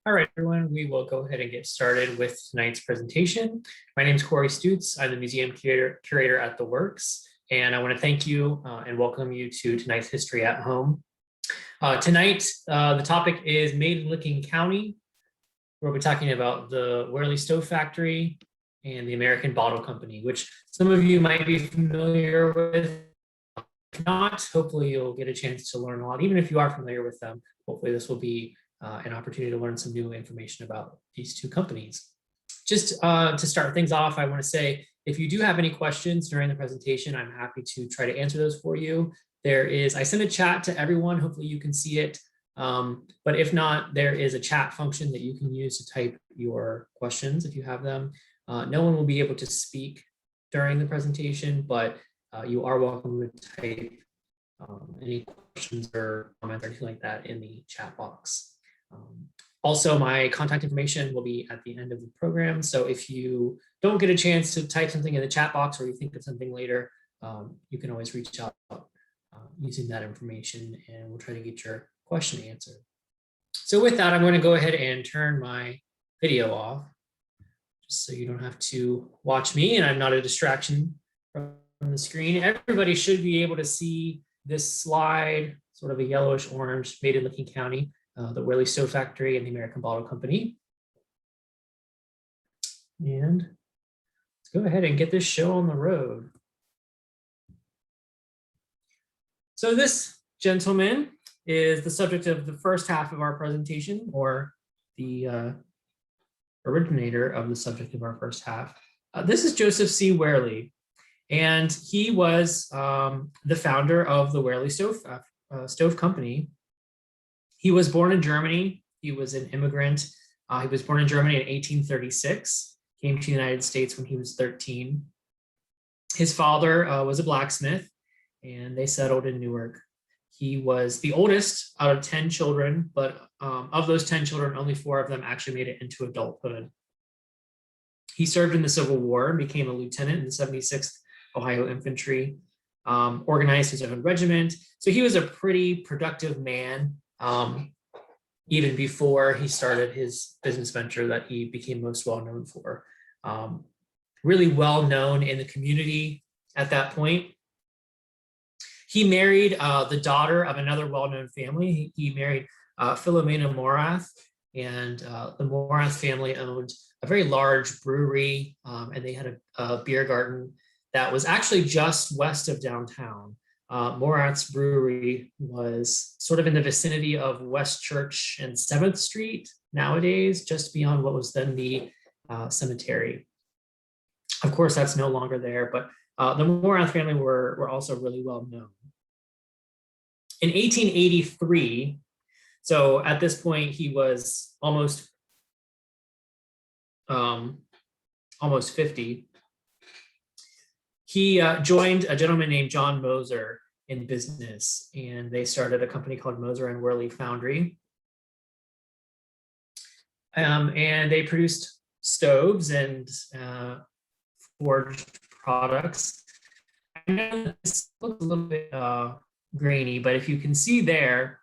All right, everyone, we will go ahead and get started with tonight's presentation. My name is Corey Stutz. I'm the Museum Curator at the Works, and I want to thank you and welcome you to tonight's History at Home. Tonight, the topic is Made in Licking County. We'll be talking about the Wehrle Stove Factory and the American Bottle Company, which some of you might be familiar with. If not, hopefully you'll get a chance to learn a lot. Even if you are familiar with them, hopefully this will be an opportunity to learn some new information about these two companies. Just to start things off, I want to say, if you do have any questions during the presentation, I'm happy to try to answer those for you. I sent a chat to everyone, hopefully you can see it. But if not, there is a chat function that you can use to type your questions if you have them. No one will be able to speak during the presentation, but you are welcome to type any questions or comments or anything like that in the chat box. Also, my contact information will be at the end of the program. So if you don't get a chance to type something in the chat box or you think of something later, you can always reach out using that information and we'll try to get your question answered. So with that, I'm going to go ahead and turn my video off just so you don't have to watch me and I'm not a distraction from the screen. Everybody should be able to see this slide, sort of a yellowish orange, Made in Licking County. The Wehrle Stove Factory and the American Bottle Company. And let's go ahead and get this show on the road. So this gentleman is the subject of the first half of our presentation, or the originator of the subject of our first half. This is Joseph C. Warley, and he was the founder of the Wehrle Stove Company. He was born in Germany. He was an immigrant. He was born in Germany in 1836, came to the United States when he was 13. His father was a blacksmith, and they settled in Newark. He was the oldest out of 10 children, but of those 10 children, only 4 of them actually made it into adulthood. He served in the Civil War and became a lieutenant in the 76th Ohio Infantry, organized his own regiment. So he was a pretty productive man. Even before he started his business venture that he became most well known for. Really well known in the community at that point. He married the daughter of another well-known family. He married Philomena Morath, and the Morath family owned a very large brewery, and they had a beer garden that was actually just west of downtown. Morath's Brewery was sort of in the vicinity of West Church and 7th Street nowadays, just beyond what was then the cemetery. Of course, that's no longer there, but the Morath family were also really well known. In 1883, so at this point he was almost 50. He joined a gentleman named John Moser in business, and they started a company called Moser and Warley Foundry. And they produced stoves and forged products. I know this looks a little bit grainy, but if you can see there,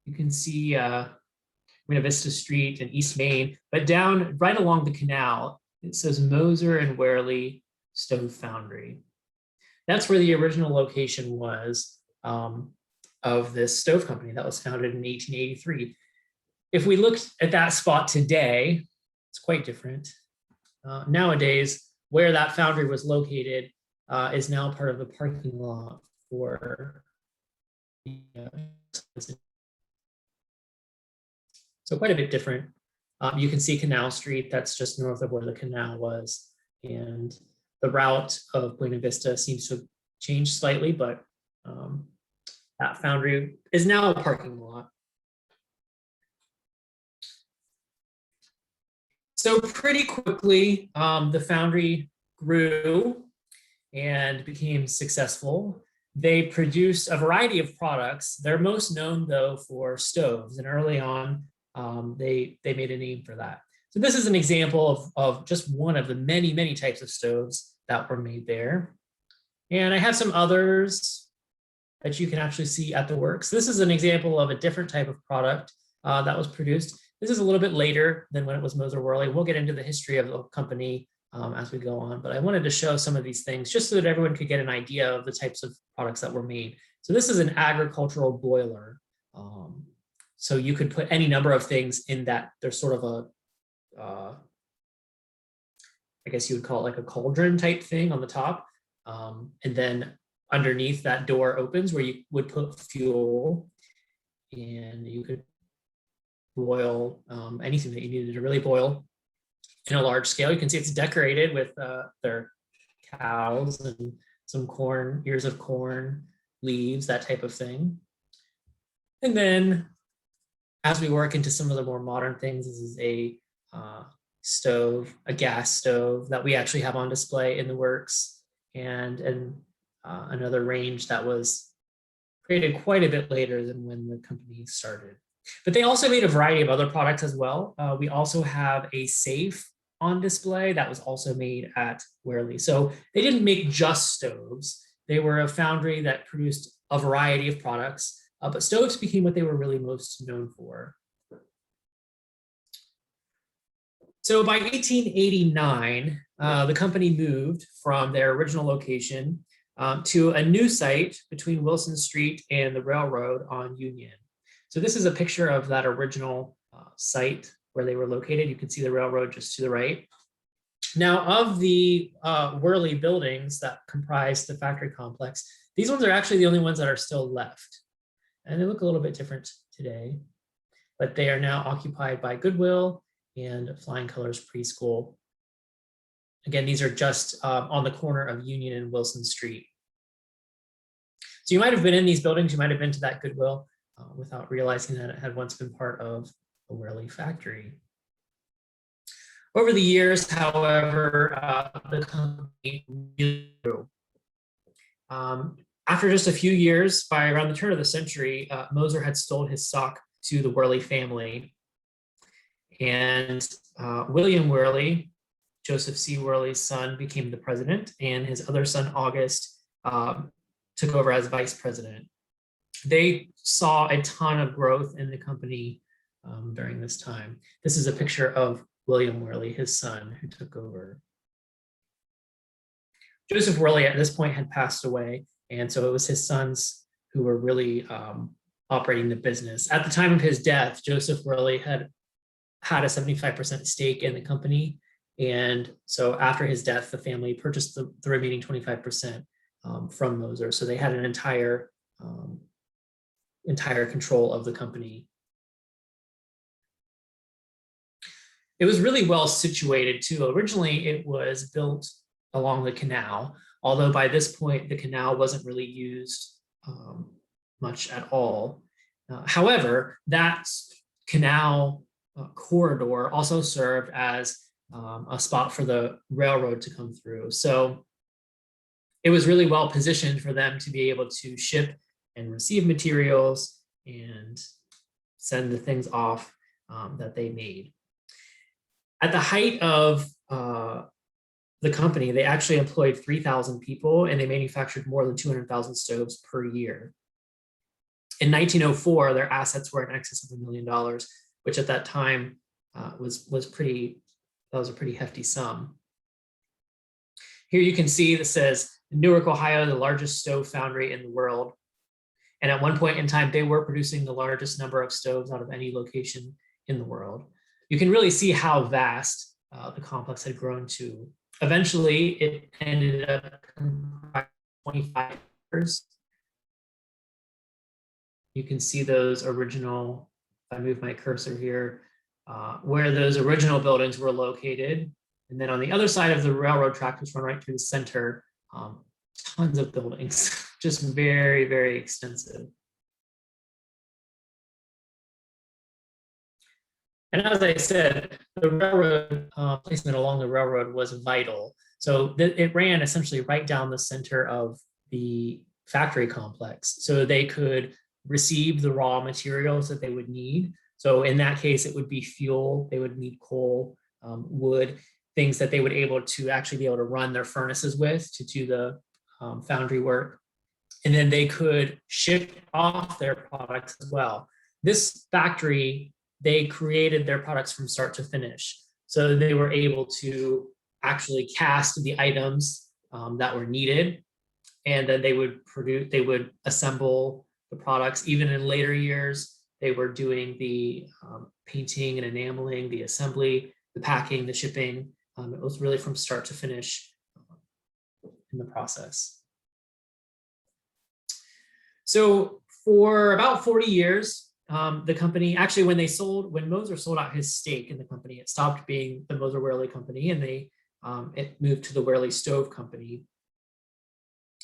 you can see Buena Vista Street and East Main, but down right along the canal, it says Moser and Warley Stove Foundry. That's where the original location was of this stove company that was founded in 1883. If we looked at that spot today, it's quite different. Nowadays, where that foundry was located is now part of the parking lot for so quite a bit different. You can see Canal Street, that's just north of where the canal was, and the route of Buena Vista seems to have changed slightly, but that foundry is now a parking lot. So pretty quickly, the foundry grew and became successful. They produced a variety of products. They're most known, though, for stoves, and early on, they made a name for that. So this is an example of just one of the many, many types of stoves that were made there. And I have some others that you can actually see at the works. This is an example of a different type of product that was produced. This is a little bit later than when it was Moser Warley. We'll get into the history of the company as we go on, but I wanted to show some of these things just so that everyone could get an idea of the types of products that were made. So this is an agricultural boiler. So you could put any number of things in that. There's sort of a, I guess you would call it like a cauldron type thing on the top. And then underneath that door opens where you would put fuel, and you could boil anything that you needed to really boil in a large scale. You can see it's decorated with their cows and some corn, ears of corn, leaves, that type of thing. And then as we work into some of the more modern things, this is a stove, a gas stove that we actually have on display in the works, and another range that was created quite a bit later than when the company started. But they also made a variety of other products as well. We also have a safe on display that was also made at Wehrle. So they didn't make just stoves. They were a foundry that produced a variety of products, but stoves became what they were really most known for. So by 1889, the company moved from their original location to a new site between Wilson Street and the railroad on Union. So this is a picture of that original site where they were located. You can see the railroad just to the right. Now, of the Wehrle buildings that comprise the factory complex, these ones are actually the only ones that are still left. And they look a little bit different today, but they are now occupied by Goodwill and Flying Colors Preschool. Again, these are just on the corner of Union and Wilson Street. So you might have been in these buildings, you might have been to that Goodwill without realizing that it had once been part of the Wehrle factory. Over the years, however, the company grew. After just a few years, by around the turn of the century, Moser had sold his stock to the Wehrle family. And William Wehrle, Joseph C. Warley's son, became the president, and his other son, August, took over as vice president. They saw a ton of growth in the company during this time. This is a picture of William Wehrle, his son, who took over. Joseph Warley at this point had passed away, and so it was his sons who were really operating the business. At the time of his death, Joseph Warley had a 75% stake in the company, and so after his death, the family purchased the remaining 25% from Moser. So they had an entire control of the company. It was really well situated too. Originally, it was built along the canal, although by this point, the canal wasn't really used much at all. However, that canal corridor also served as a spot for the railroad to come through. So it was really well positioned for them to be able to ship and receive materials and send the things off that they made. At the height of the company, they actually employed 3,000 people, and they manufactured more than 200,000 stoves per year. In 1904, their assets were in excess of $1 million, which at that time was a pretty hefty sum. Here you can see this says Newark, Ohio, the largest stove foundry in the world. And at one point in time, they were producing the largest number of stoves out of any location in the world. You can really see how vast the complex had grown to. Eventually, it ended up comprising 25 acres. You can see those original, if I move my cursor here, where those original buildings were located. And then on the other side of the railroad track, which run right through the center, tons of buildings, just very, very extensive. And as I said, the railroad placement along the railroad was vital. So it ran essentially right down the center of the factory complex. So they could receive the raw materials that they would need. So in that case, it would be fuel. They would need coal, wood, things that they would actually be able to run their furnaces with to do the foundry work. And then they could ship off their products as well. This factory they created their products from start to finish. So they were able to actually cast the items that were needed, and then they would assemble the products. Even in later years, they were doing the painting and enameling, the assembly, the packing, the shipping. It was really from start to finish in the process. So for about 40 years, the company, actually when Moser sold out his stake in the company, it stopped being the Moser Warley company, and it moved to the Wehrle Stove Company.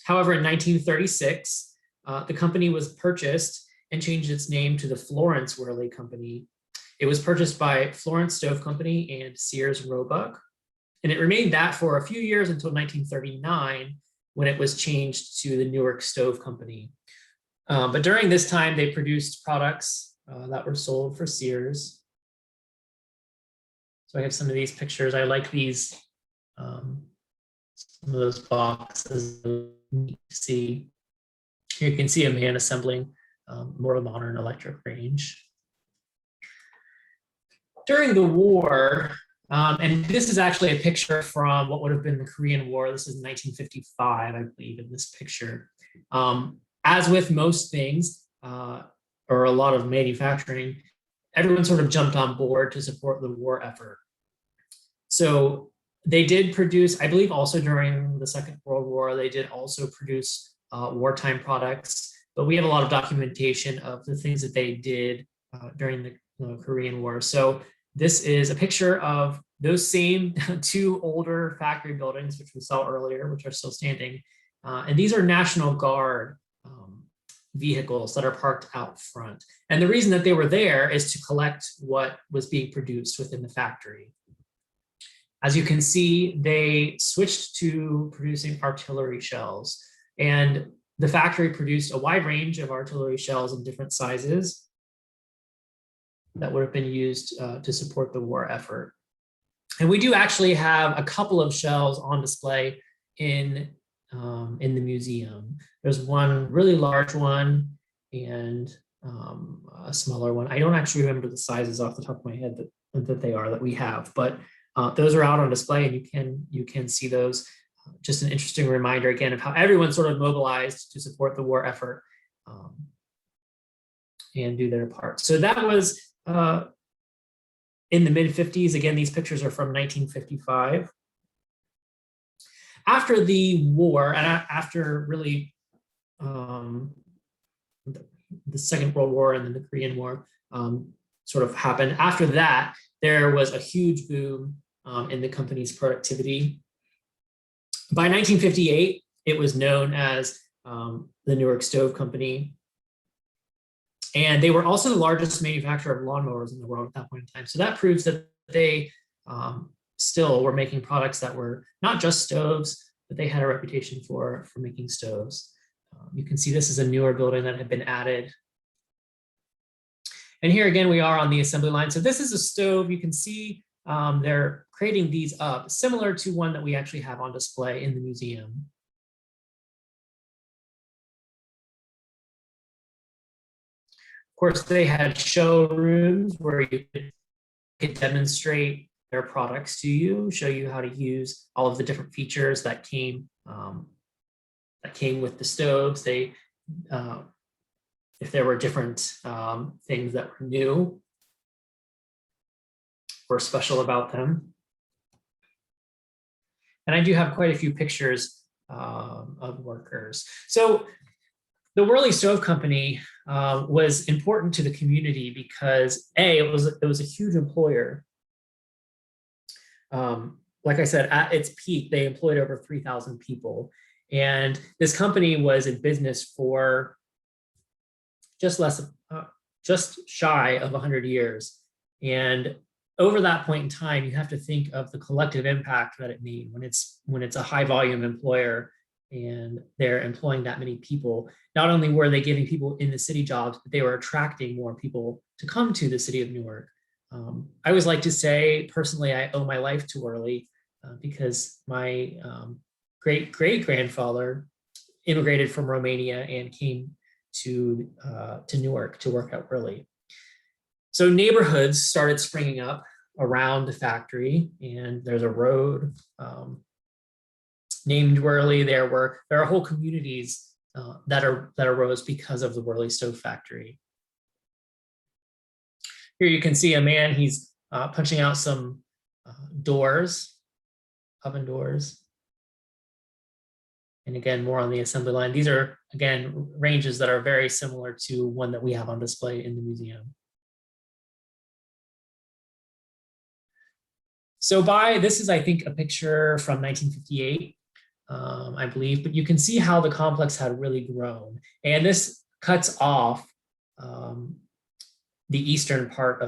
However, in 1936, the company was purchased and changed its name to the Florence Warley Company. It was purchased by Florence Stove Company and Sears Roebuck, and it remained that for a few years until 1939, when it was changed to the Newark Stove Company. But during this time, they produced products that were sold for Sears. So I have some of these pictures. I like these, some of those boxes you see. Here you can see a man assembling more of a modern electric range. During the war, and this is actually a picture from what would have been the Korean War. This is 1955, I believe, in this picture. As with most things, or a lot of manufacturing, everyone sort of jumped on board to support the war effort. So they did produce, I believe also during the Second World War, they did also produce wartime products, but we have a lot of documentation of the things that they did during the Korean War. So this is a picture of those same two older factory buildings, which we saw earlier, which are still standing. And these are National Guard vehicles that are parked out front. And the reason that they were there is to collect what was being produced within the factory. As you can see, they switched to producing artillery shells, and the factory produced a wide range of artillery shells in different sizes that would have been used to support the war effort. And we do actually have a couple of shells on display in the museum. There's one really large one and a smaller one. I don't actually remember the sizes off the top of my head that we have, but those are out on display, and you can see those. Just an interesting reminder again of how everyone sort of mobilized to support the war effort and do their part. So that was in the mid-50s. Again, these pictures are from 1955. After the war, and after really the Second World War and then the Korean War sort of happened, after that, there was a huge boom in the company's productivity. By 1958, it was known as the Newark Stove Company. And they were also the largest manufacturer of lawnmowers in the world at that point in time. So that proves that they still were making products that were not just stoves, but they had a reputation for making stoves. You can see this is a newer building that had been added. And here again, we are on the assembly line. So this is a stove. You can see they're creating these up, similar to one that we actually have on display in the museum. Of course, they had showrooms where you could demonstrate their products to you, show you how to use all of the different features that came with the stoves. They, if there were different things that were new or special about them. And I do have quite a few pictures of workers. So the Wehrle Stove Company was important to the community because it was a huge employer. Like I said, at its peak, they employed over 3,000 people. And this company was in business for just shy of 100 years. And over that point in time, you have to think of the collective impact that it made when it's a high volume employer and they're employing that many people. Not only were they giving people in the city jobs, but they were attracting more people to come to the city of Newark. I always like to say, personally, I owe my life to Wehrle because my great-great-grandfather immigrated from Romania and came to Newark to work at Wehrle. So neighborhoods started springing up around the factory, and there's a road named Wehrle. There are whole communities that arose because of the Wehrle Stove Factory. Here you can see a man, he's punching out some doors, oven doors. And again, more on the assembly line. These are, again, ranges that are very similar to one that we have on display in the museum. So this is, I think, a picture from 1958, I believe, but you can see how the complex had really grown. And this cuts off the eastern part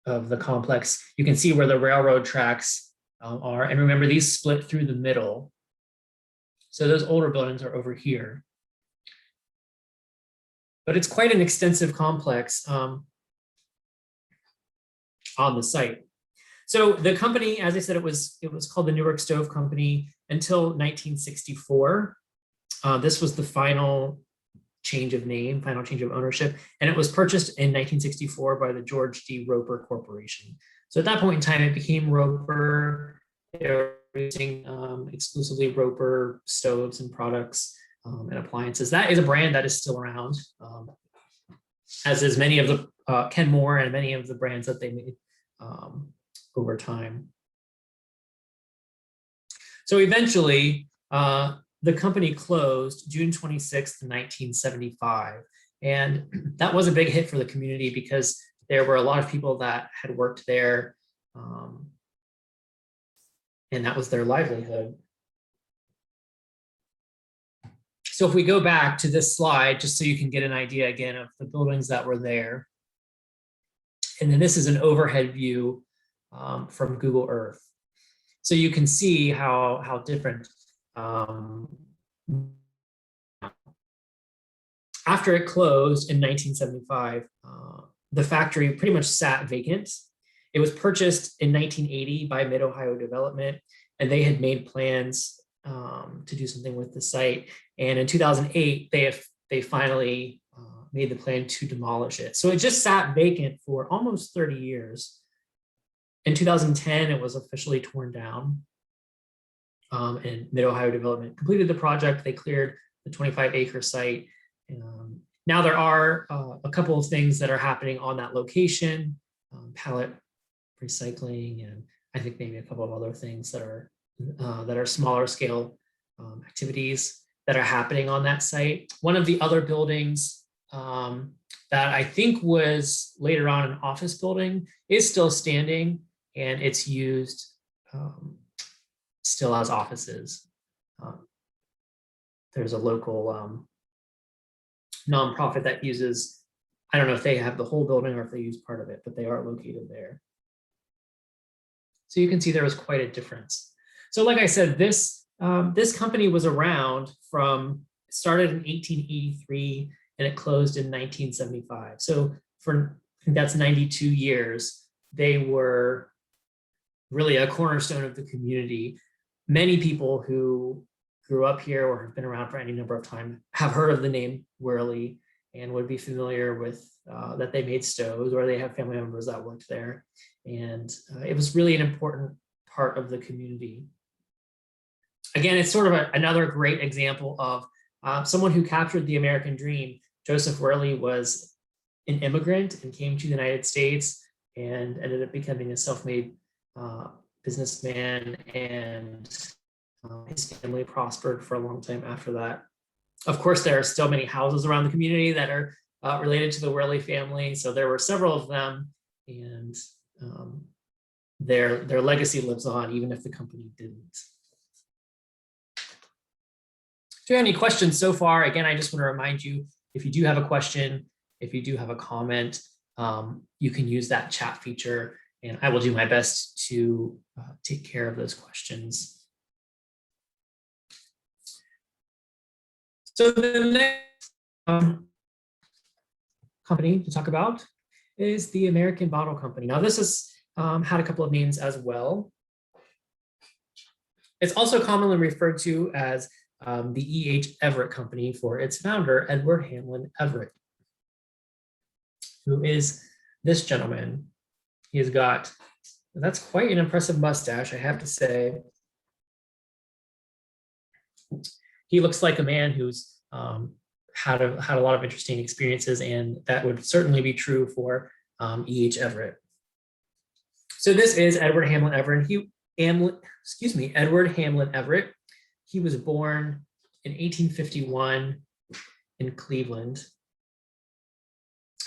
of the complex. You can see where the railroad tracks are. And remember, these split through the middle. So those older buildings are over here. But it's quite an extensive complex on the site. So the company, as I said, it was called the Newark Stove Company until 1964. This was the final change of name, final change of ownership, and it was purchased in 1964 by the George D. Roper Corporation. So at that point in time, it became Roper. They were using exclusively Roper stoves and products and appliances. That is a brand that is still around, as is many of the Kenmore and many of the brands that they made over time. So eventually, the company closed June 26th, 1975. And that was a big hit for the community because there were a lot of people that had worked there, and that was their livelihood. So if we go back to this slide, just so you can get an idea again of the buildings that were there. And then this is an overhead view from Google Earth. So you can see how different. After it closed in 1975, the factory pretty much sat vacant. It was purchased in 1980 by Mid-Ohio Development, and they had made plans to do something with the site. And in 2008, they finally made the plan to demolish it. So it just sat vacant for almost 30 years. In 2010, it was officially torn down. And Mid-Ohio Development completed the project. They cleared the 25-acre site. Now there are a couple of things that are happening on that location, pallet recycling, and I think maybe a couple of other things that are smaller scale activities that are happening on that site. One of the other buildings that I think was later on an office building is still standing, and it's used still as offices. There's a local nonprofit that uses, I don't know if they have the whole building or if they use part of it, but they are located there. So you can see there was quite a difference. So like I said, this company was around started in 1883 and it closed in 1975. So for, I think that's 92 years, they were really a cornerstone of the community. Many people who grew up here or have been around for any number of time have heard of the name Wehrle and would be familiar with that they made stoves, or they have family members that worked there. And it was really an important part of the community. Again, it's sort of another great example of someone who captured the American dream. Joseph Wehrle was an immigrant and came to the United States and ended up becoming a self-made businessman, and his family prospered for a long time after that. Of course, there are still many houses around the community that are related to the Wehrle family. So there were several of them, and their legacy lives on, even if the company didn't. Do you have any questions so far? Again, I just want to remind you, if you do have a question, if you do have a comment, you can use that chat feature, and I will do my best to take care of those questions. So the next company to talk about is the American Bottle Company. Now this has had a couple of names as well. It's also commonly referred to as the H Everett Company for its founder, Edward Hamlin Everett. who is this gentleman. He's got, that's quite an impressive mustache, I have to say. He looks like a man who's had a lot of interesting experiences, and that would certainly be true for H Everett. So this is Edward Hamlin Everett. Edward Hamlin Everett. He was born in 1851 in Cleveland.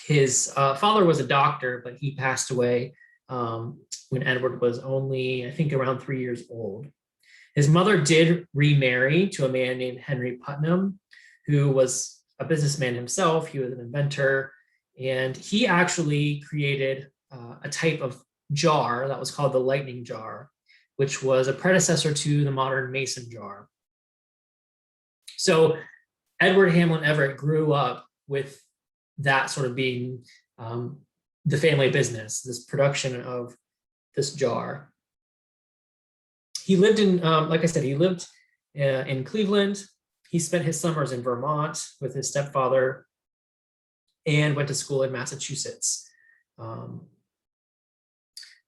His father was a doctor, but he passed away when Edward was only, I think, around 3 years old. His mother did remarry to a man named Henry Putnam, who was a businessman himself. He was an inventor, and he actually created a type of jar that was called the lightning jar, which was a predecessor to the modern mason jar. So Edward Hamlin Everett grew up with that sort of being the family business, this production of this jar. He lived in, like I said, he lived in Cleveland. He spent his summers in Vermont with his stepfather and went to school in Massachusetts.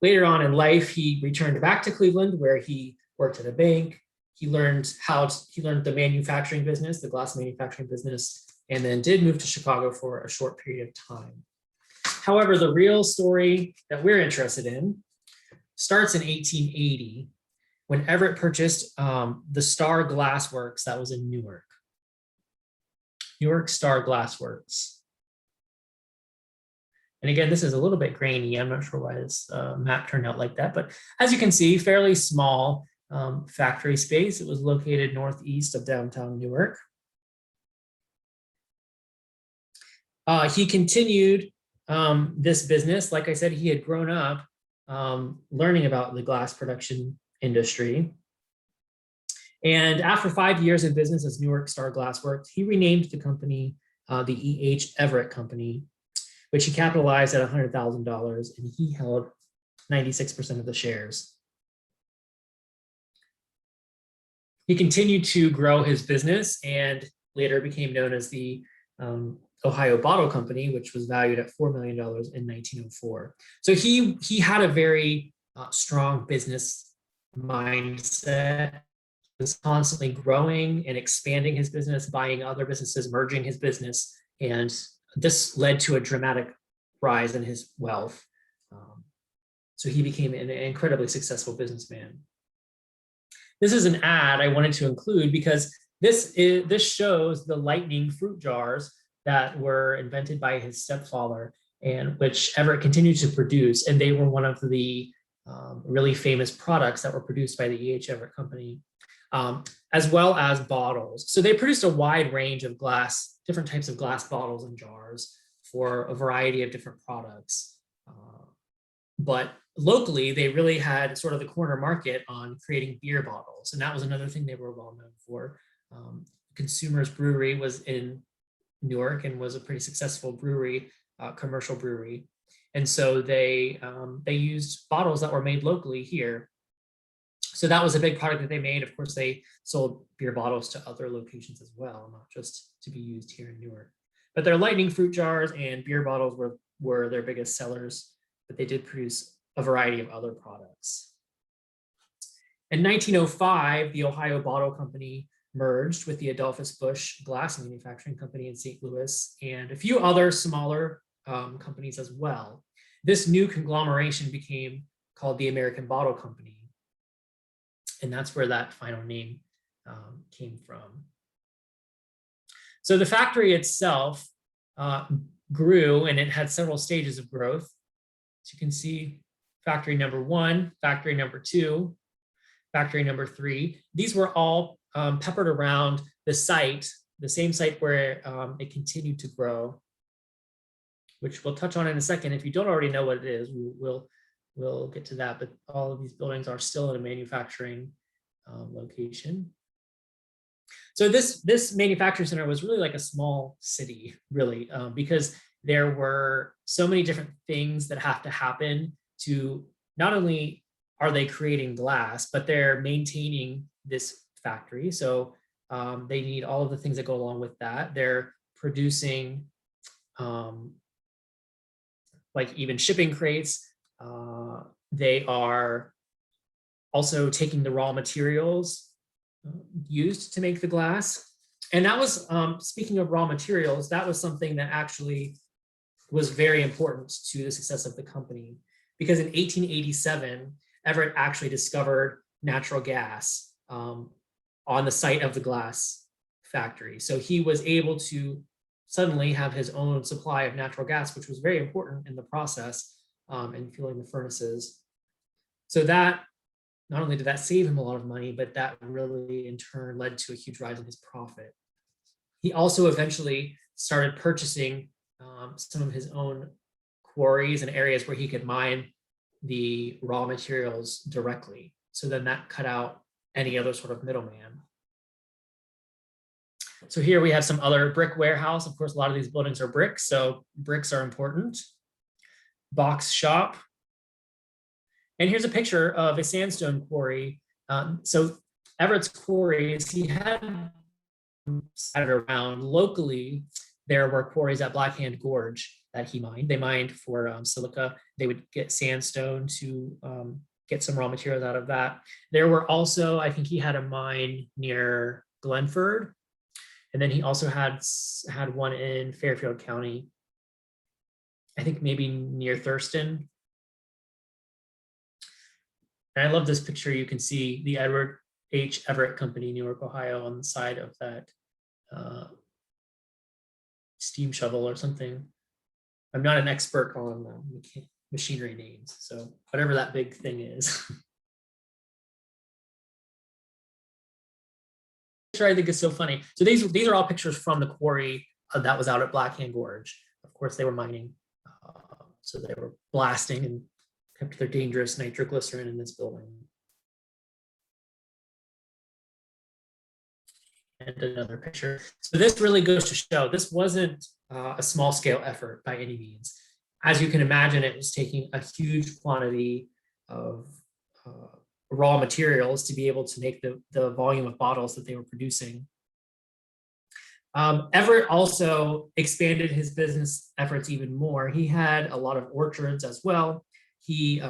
Later on in life, he returned back to Cleveland, where he worked at a bank. He learned the manufacturing business, the glass manufacturing business, and then did move to Chicago for a short period of time. However, the real story that we're interested in starts in 1880, when Everett purchased the Star Glassworks that was in Newark. Newark Star Glassworks. And again, this is a little bit grainy. I'm not sure why this map turned out like that, but as you can see, fairly small factory space. It was located northeast of downtown Newark. He continued this business. Like I said, he had grown up learning about the glass production industry. And after 5 years in business as Newark Star Glassworks, he renamed the company the H Everett Company, which he capitalized at $100,000, and he held 96% of the shares. He continued to grow his business and later became known as the Ohio Bottle Company, which was valued at $4 million in 1904. So he had a very strong business mindset. He was constantly growing and expanding his business, buying other businesses, merging his business, and this led to a dramatic rise in his wealth. So he became an incredibly successful businessman. This is an ad I wanted to include because this shows the lightning fruit jars that were invented by his stepfather, and which Everett continued to produce. And they were one of the really famous products that were produced by the H Everett Company, as well as bottles. So they produced a wide range of different types of glass bottles and jars for a variety of different products. But locally, they really had sort of the corner market on creating beer bottles. And that was another thing they were well known for. Consumers Brewery was in Newark and was a pretty successful brewery, commercial brewery. And so they used bottles that were made locally here. So that was a big product that they made. Of course, they sold beer bottles to other locations as well, not just to be used here in Newark. But their lightning fruit jars and beer bottles were their biggest sellers, but they did produce a variety of other products. In 1905, the Ohio Bottle Company merged with the Adolphus Busch Glass Manufacturing Company in St. Louis and a few other smaller companies as well. This new conglomeration became called the American Bottle Company. And that's where that final name came from. So the factory itself grew, and it had several stages of growth. As you can see, factory number 1, factory number 2, factory number 3. These were all peppered around the site, the same site where it continued to grow, which we'll touch on in a second. If you don't already know what it is, we'll get to that, but all of these buildings are still in a manufacturing location. So this manufacturing center was really like a small city, really, because there were so many different things that have to happen to not only are they creating glass, but they're maintaining this factory. So they need all of the things that go along with that. They're producing like even shipping crates. They are also taking the raw materials used to make the glass. And that was, speaking of raw materials, that was something that actually was very important to the success of the company, because in 1887, Everett actually discovered natural gas on the site of the glass factory. So he was able to suddenly have his own supply of natural gas, which was very important in the process and fueling the furnaces. So that, not only did that save him a lot of money, but that really in turn led to a huge rise in his profit. He also eventually started purchasing some of his own quarries and areas where he could mine the raw materials directly. So then that cut out any other sort of middleman. So here we have some other brick warehouse. Of course, a lot of these buildings are bricks, so bricks are important. Box shop. And here's a picture of a sandstone quarry. So Everett's quarries, he had scattered around. Locally, there were quarries at Blackhand Gorge that he mined. They mined for silica. They would get sandstone to get some raw materials out of that. There were also, I think he had a mine near Glenford. And then he also had one in Fairfield County, I think maybe near Thurston. And I love this picture. You can see the H Everett Company, Newark, Ohio, on the side of that steam shovel or something. I'm not an expert on machinery names, so whatever that big thing is. I think is so funny. So these are all pictures from the quarry that was out at Blackhand Gorge. Of course, they were mining, so they were blasting and kept their dangerous nitroglycerin in this building. And another picture. So this really goes to show this wasn't a small scale effort by any means. As you can imagine, it was taking a huge quantity of raw materials to be able to make the volume of bottles that they were producing. Everett also expanded his business efforts even more. He had a lot of orchards as well. He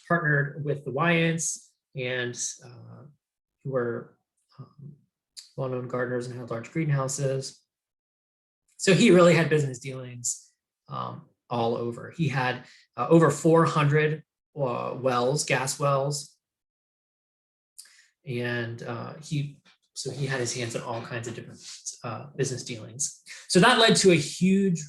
partnered with the Wyants, and who were well-known gardeners and had large greenhouses. So he really had business dealings all over. He had over 400 wells, gas wells, and he had his hands on all kinds of different business dealings. So that led to a huge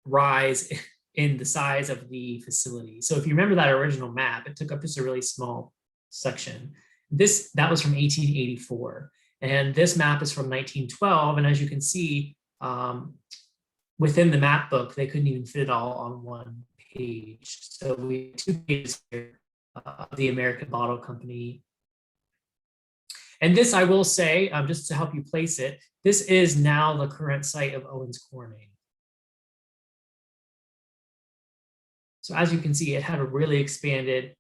rise in the size of the facility. So if you remember that original map, it took up just a really small section. That was from 1884, and this map is from 1912. And as you can see, within the map book, they couldn't even fit it all on one page. So we have 2 pages here of the American Bottle Company. And this, I will say, just to help you place it, this is now the current site of OwensCorning. So as you can see, it had really expanded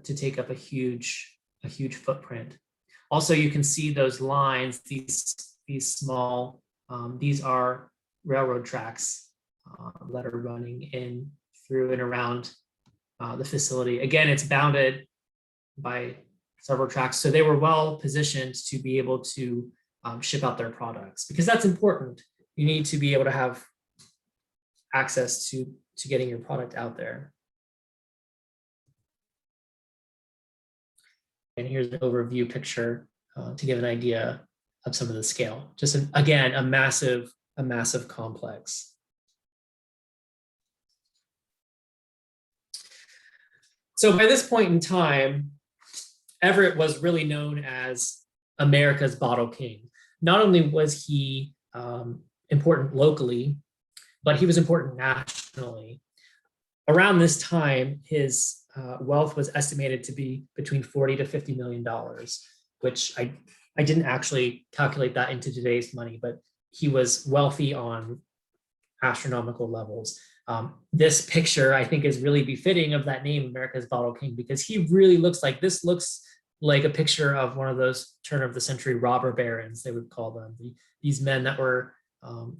to take up a huge footprint. Also, you can see those lines, these small, these are railroad tracks that are running in through and around the facility. Again, it's bounded by several tracks, so they were well positioned to be able to ship out their products, because that's important. You need to be able to have access to getting your product out there. And here's an overview picture to give an idea of some of the scale. Just again, a massive complex. So by this point in time, Everett was really known as America's Bottle King. Not only was he important locally, but he was important nationally. Around this time, his wealth was estimated to be between $40 to $50 million, which I didn't actually calculate that into today's money, but he was wealthy on astronomical levels. This picture, I think, is really befitting of that name, America's Bottle King, because he really looks like a picture of one of those turn of the century robber barons, they would call them, these men that were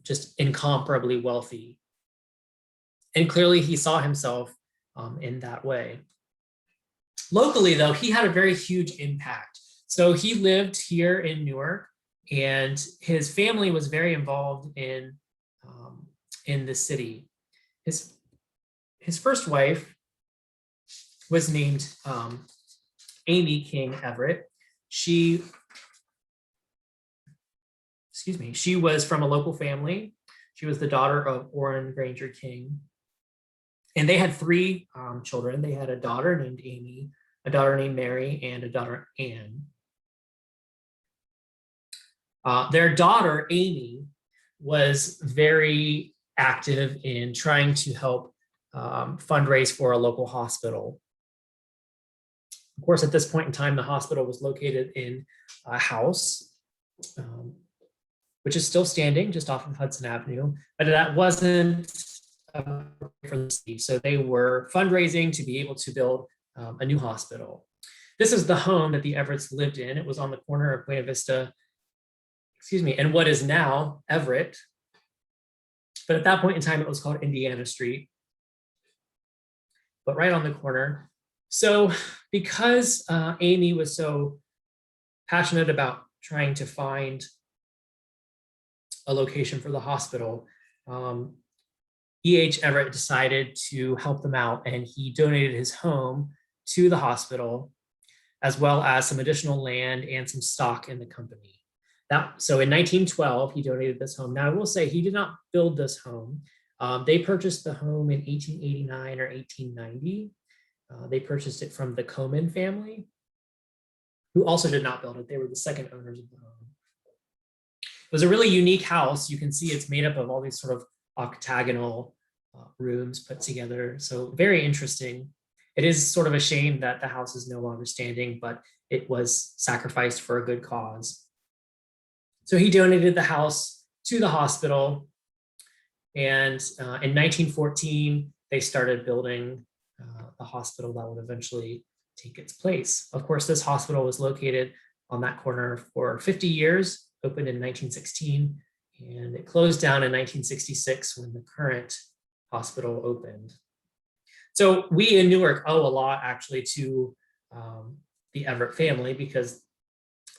just incomparably wealthy. And clearly he saw himself in that way. Locally, though, he had a very huge impact. So he lived here in Newark, and his family was very involved in the city. His first wife was named Amy King Everett. She was from a local family. She was the daughter of Orrin Granger King. And they had three children. They had a daughter named Amy, a daughter named Mary, and a daughter Anne. Their daughter, Amy, was very active in trying to help fundraise for a local hospital. Of course, at this point in time, the hospital was located in a house, which is still standing just off of Hudson Avenue, but that wasn't for the city. So they were fundraising to be able to build a new hospital. This is the home that the Everetts lived in. It was on the corner of Buena Vista, and what is now Everett. But at that point in time, it was called Indiana Street, but right on the corner. So because Amy was so passionate about trying to find a location for the hospital, H Everett decided to help them out, and he donated his home to the hospital, as well as some additional land and some stock in the company. So in 1912, he donated this home. Now, I will say he did not build this home. They purchased the home in 1889 or 1890. They purchased it from the Coman family, who also did not build it. They were the second owners of the home. It was a really unique house. You can see it's made up of all these sort of octagonal rooms put together. So very interesting. It is sort of a shame that the house is no longer standing, but it was sacrificed for a good cause. So he donated the house to the hospital. And in 1914, they started building the hospital that would eventually take its place. Of course, this hospital was located on that corner for 50 years, opened in 1916, and it closed down in 1966 when the current hospital opened. So we in Newark owe a lot actually to the Everett family, because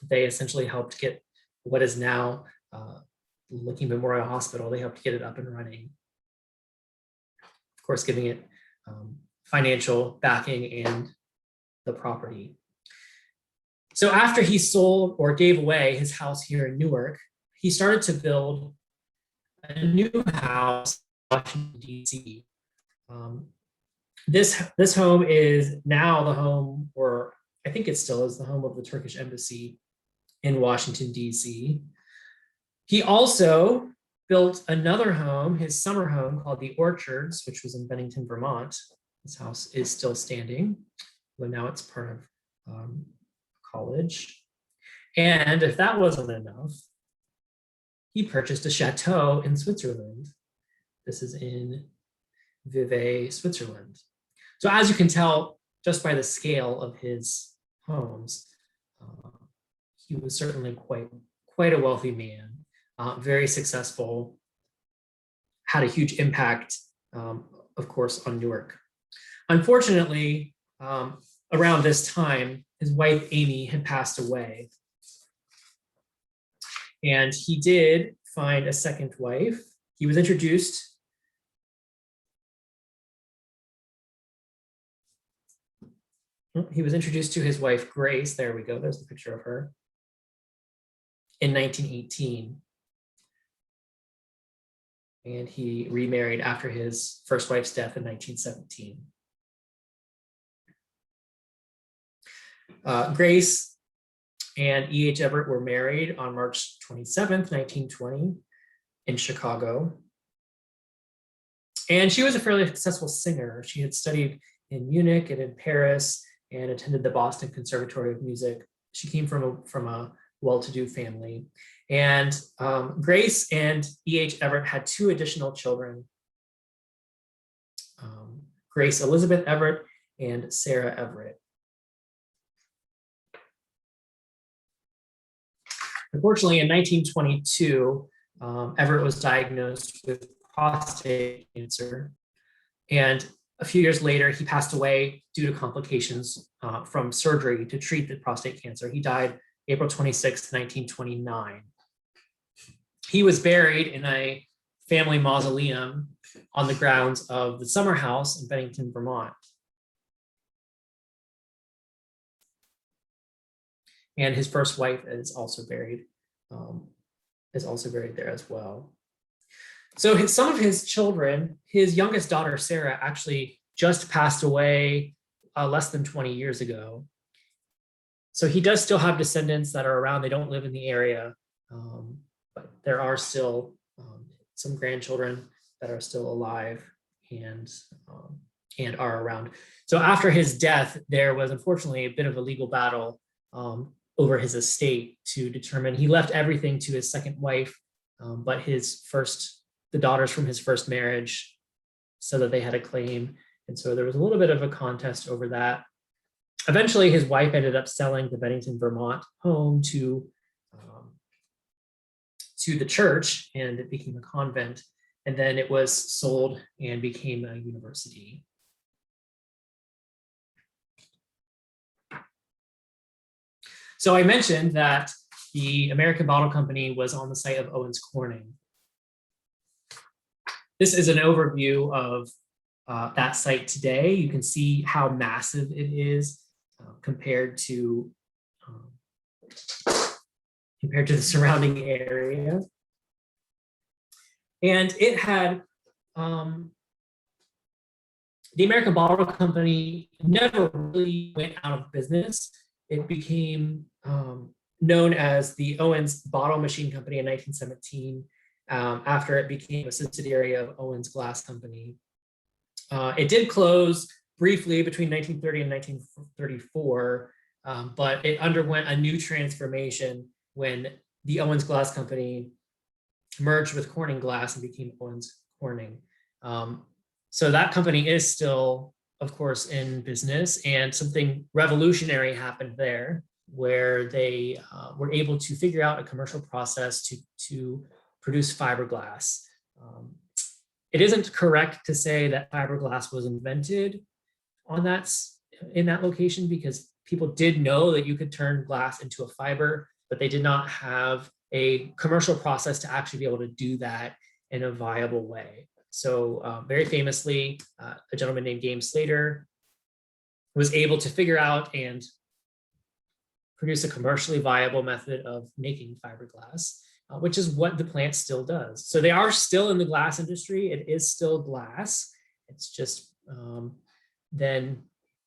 they essentially helped get what is now Licking Memorial Hospital. They helped get it up and running. Of course, giving it financial backing and the property. So after he sold or gave away his house here in Newark, he started to build a new house in Washington, D.C. This home is now the home, or I think it still is the home of the Turkish Embassy in Washington, D.C. He also built another home, his summer home, called the Orchards, which was in Bennington, Vermont. This house is still standing, but now it's part of college. And if that wasn't enough, he purchased a chateau in Switzerland. This is in Vevey, Switzerland. So as you can tell, just by the scale of his homes, he was certainly quite a wealthy man, very successful, had a huge impact, of course, on Newark. Unfortunately, around this time, his wife Amy had passed away, and he did find a second wife. He was introduced to his wife Grace. There we go. There's the picture of her. In 1918. And he remarried after his first wife's death in 1917. Grace and E.H. Everett were married on March 27th, 1920 in Chicago. And she was a fairly successful singer. She had studied in Munich and in Paris and attended the Boston Conservatory of Music. She came from a well-to-do family. And Grace and E.H. Everett had two additional children, Grace Elizabeth Everett and Sarah Everett. Unfortunately, in 1922, Everett was diagnosed with prostate cancer. And a few years later, he passed away due to complications from surgery to treat the prostate cancer. He died April 26, 1929. He was buried in a family mausoleum on the grounds of the Summer House in Bennington, Vermont. And his first wife is also buried there as well. So some of his children, his youngest daughter, Sarah, actually just passed away less than 20 years ago. So he does still have descendants that are around. They don't live in the area, but there are still some grandchildren that are still alive and are around. So after his death, there was unfortunately a bit of a legal battle over his estate to determine. He left everything to his second wife, but the daughters from his first marriage, so that they had a claim. And so there was a little bit of a contest over that. Eventually, his wife ended up selling the Bennington, Vermont home to the church, and it became a convent. And then it was sold and became a university. So I mentioned that the American Bottle Company was on the site of OwensCorning. This is an overview of that site today. You can see how massive it is compared to the surrounding area. And it had, the American Bottle Company never really went out of business. It became known as the Owens Bottle Machine Company in 1917, after it became a subsidiary of Owens Glass Company. It did close briefly between 1930 and 1934, but it underwent a new transformation when the Owens Glass Company merged with Corning Glass and became OwensCorning. So that company is still, of course, in business, and something revolutionary happened there, where they were able to figure out a commercial process to produce fiberglass. It isn't correct to say that fiberglass was invented in that location, because people did know that you could turn glass into a fiber, but they did not have a commercial process to actually be able to do that in a viable way. So very famously, a gentleman named James Slater was able to figure out and produce a commercially viable method of making fiberglass, which is what the plant still does. So they are still in the glass industry. It is still glass. It's just then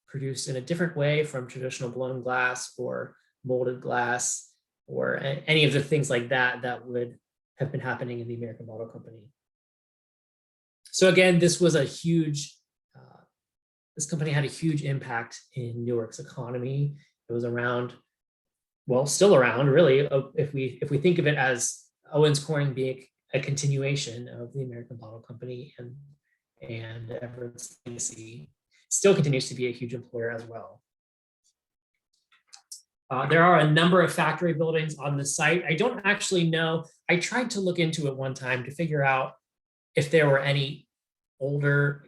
produced in a different way from traditional blown glass or molded glass or any of the things like that that would have been happening in the American Bottle Company. So again, this was this company had a huge impact in Newark's economy. It was around, well, still around really, if we think of it as OwensCorning being a continuation of the American Bottle Company and Everett's legacy, still continues to be a huge employer as well. There are a number of factory buildings on the site. I don't actually know. I tried to look into it one time to figure out if there were any older,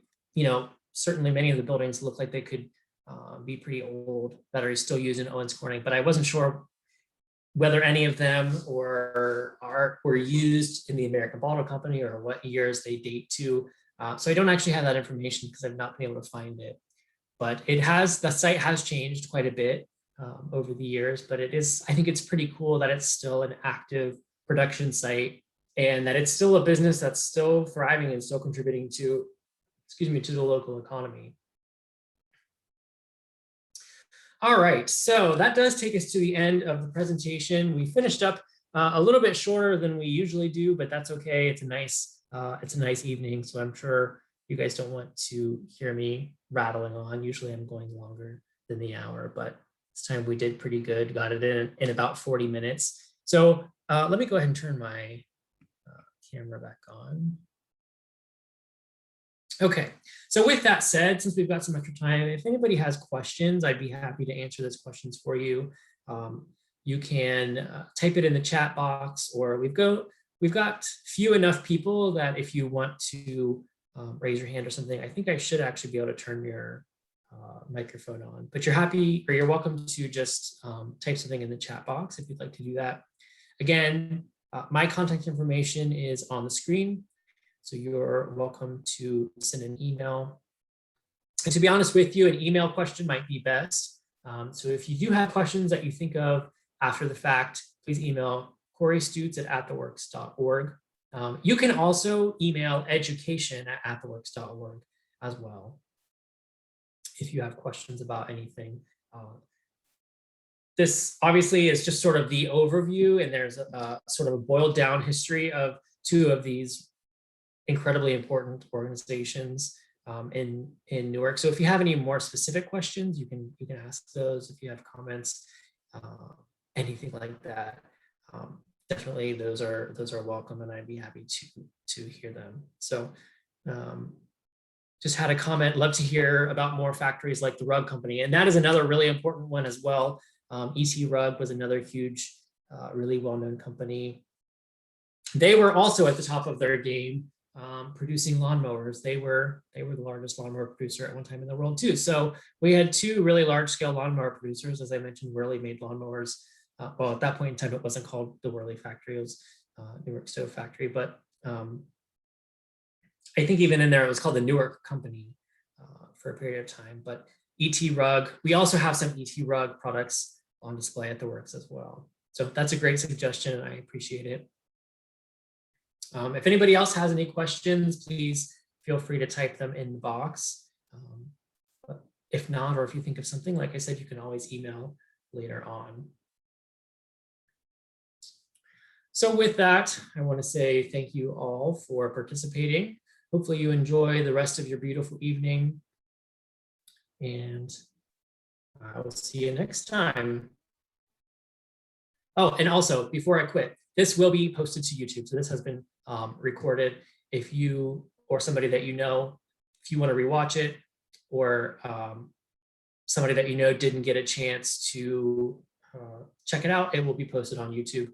certainly many of the buildings look like they could be pretty old that are still used in OwensCorning, but I wasn't sure whether any of them were used in the American Bottle Company or what years they date to. So I don't actually have that information because I've not been able to find it. But the site has changed quite a bit over the years, but I think it's pretty cool that it's still an active production site and that it's still a business that's still thriving and still contributing to the local economy. All right, so that does take us to the end of the presentation. We finished up a little bit shorter than we usually do, but that's okay. It's a nice evening, so I'm sure you guys don't want to hear me rattling on. Usually I'm going longer than the hour, but this time we did pretty good. Got it in about 40 minutes. So let me go ahead and turn my camera back on. Okay, so with that said, since we've got some extra time, if anybody has questions, I'd be happy to answer those questions for you. You can type it in the chat box, or we've got few enough people that if you want to raise your hand or something. I think I should actually be able to turn your microphone on, but you're happy or you're welcome to just type something in the chat box if you'd like to do that. Again, my contact information is on the screen, so you're welcome to send an email. And to be honest with you, an email question might be best. So if you do have questions that you think of after the fact, please email corystutes@theworks.org. You can also email education@theworks.org as well if you have questions about anything. This obviously is just sort of the overview, and there's a sort of a boiled down history of two of these incredibly important organizations in Newark. So if you have any more specific questions, you can ask those. If you have comments, anything like that, definitely those are welcome, and I'd be happy to hear them. So just had a comment, love to hear about more factories like the Rug Company, and that is another really important one as well. ET Rug was another huge, really well-known company. They were also at the top of their game, producing lawnmowers. They were the largest lawnmower producer at one time in the world too. So we had two really large-scale lawnmower producers. As I mentioned, Wehrle made lawnmowers. Well, at that point in time, it wasn't called the Wehrle Factory; it was Newark Stove Factory. But I think even in there, it was called the Newark Company for a period of time. But ET Rug, we also have some ET Rug products on display at the Works as well. So that's a great suggestion, and I appreciate it. If anybody else has any questions, please feel free to type them in the box. But if not, or if you think of something, like I said, you can always email later on. So with that, I want to say thank you all for participating. Hopefully you enjoy the rest of your beautiful evening, and I will see you next time. Oh, and also before I quit, this will be posted to YouTube. So this has been recorded. If you or somebody that you know, if you want to rewatch it, or somebody that you know didn't get a chance to check it out, it will be posted on YouTube.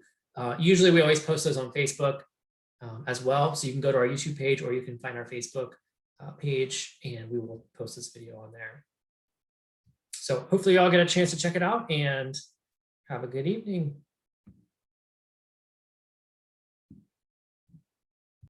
Usually we always post those on Facebook as well. So you can go to our YouTube page, or you can find our Facebook page, and we will post this video on there. So hopefully you all get a chance to check it out, and have a good evening.